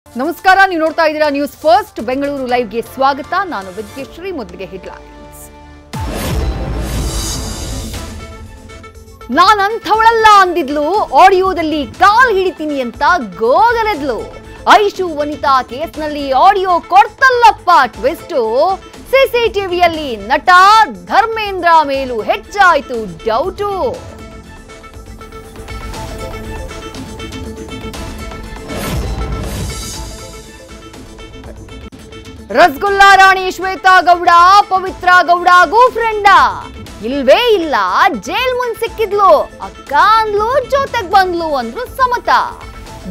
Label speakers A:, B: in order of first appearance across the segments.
A: ನಮಸ್ಕಾರ, ನೀವು ನೋಡ್ತಾ ಇದ್ದೀರಾ ನ್ಯೂಸ್ ಫಸ್ಟ್ ಬೆಂಗಳೂರು ಲೈವ್ಗೆ ಸ್ವಾಗತ. ನಾನು ವಿದ್ಯಶ್ರೀ. ಮೊದಲಿಗೆ ಹೆಡ್ಲೈನ್ಸ್. ನಾನಂಥವಳಲ್ಲ ಅಂದಿದ್ಲು, ಆಡಿಯೋದಲ್ಲಿ ಕಾಲ್ ಹಿಡಿತೀನಿ ಅಂತ ಗೋಗರೆದ್ಲು. ಐಶು ವನಿತಾ ಕೇಸ್ನಲ್ಲಿ ಆಡಿಯೋ ಕೊಡ್ತಲ್ಲಪ್ಪ ಟ್ವಿಸ್ಟು. ಸಿಸಿಟಿವಿಯಲ್ಲಿ ನಟ ಧರ್ಮೇಂದ್ರ ಮೇಲೂ ಹೆಚ್ಚಾಯಿತು ಡೌಟು. ರಸಗುಲ್ಲಾ ರಾಣಿ ಶ್ವೇತಾ ಗೌಡ ಪವಿತ್ರ ಗೌಡಗೂ ಫ್ರೆಂಡ? ಇಲ್ವೇ ಇಲ್ಲ, ಜೈಲ್ ಮುಂದೆ ಸಿಕ್ಕಿದ್ಲು, ಅಕ್ಕ ಅಂದ್ಲು, ಜೊತೆಗ್ ಬಂದ್ಲು ಅಂದ್ರು ಸಮತ.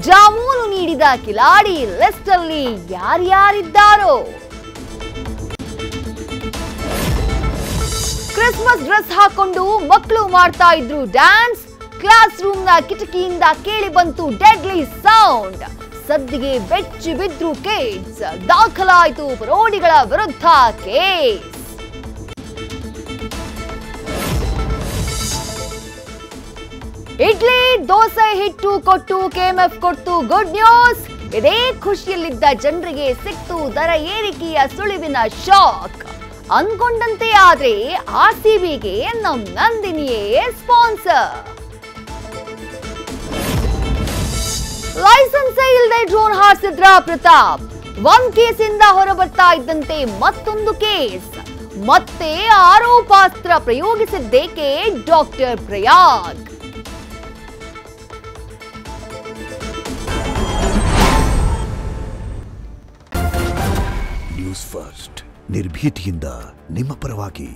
A: ಜಾಮೂನು ನೀಡಿದ ಕಿಲಾಡಿ ಲಿಸ್ಟ್ ಅಲ್ಲಿ ಯಾರ್ಯಾರಿದ್ದಾರೋ? ಕ್ರಿಸ್ಮಸ್ ಡ್ರೆಸ್ ಹಾಕೊಂಡು ಮಕ್ಕಳು ಮಾಡ್ತಾ ಇದ್ರು ಡ್ಯಾನ್ಸ್. ಕ್ಲಾಸ್ ರೂಮ್ ನ ಕಿಟಕಿಯಿಂದ ಕೇಳಿ ಬಂತು ಡೆಡ್ಲಿ ಸೌಂಡ್. ಸದ್ದಿಗೆ ಬೆಚ್ಚಿ ಬಿದ್ರು ಕಿಡ್ಸ್. ದಾಖಲಾಯಿತು ಪರೋಡಿಗಳ ವಿರುದ್ಧ ಕೇಸ್. ಇಡ್ಲಿ ದೋಸೆ ಹಿಟ್ಟು ಕೊಟ್ಟು ಕೆಎಂಎಫ್ ಕೊಟ್ಟು ಗುಡ್ ನ್ಯೂಸ್. ಇದೇ ಖುಷಿಯಲ್ಲಿದ್ದ ಜನರಿಗೆ ಸಿಕ್ತು ದರ ಏರಿಕೆಯ ಸುಳಿವಿನ ಶಾಕ್. ಅನ್ಕೊಂಡಂತೆ ಆದ್ರೆ ಆರ್ಸಿಬಿಗೆ ನಮ್ ನಂದಿನಿಯೇ ಸ್ಪಾನ್ಸರ್. ಲೈಸೆನ್ಸೇ ಇಲ್ಲದೆ ಡ್ರೋನ್ ಹಾರಿಸಿದ್ರ ಪ್ರತಾಪ್. ಒಂದ್ ಕೇಸಿಂದ ಹೊರಬರ್ತಾ ಇದ್ದಂತೆ ಮತ್ತೊಂದು ಕೇಸ್. ಮತ್ತೆ ಆರೋಪಾಸ್ತ್ರ ಪ್ರಯೋಗಿಸಿದ್ದೇಕೆ ಡಾಕ್ಟರ್ ಪ್ರಯಾಗ್?
B: ನ್ಯೂಸ್ ಫಸ್ಟ್ ನಿರ್ಭೀತಿಯಿಂದ ನಿಮ್ಮ ಪರವಾಗಿ.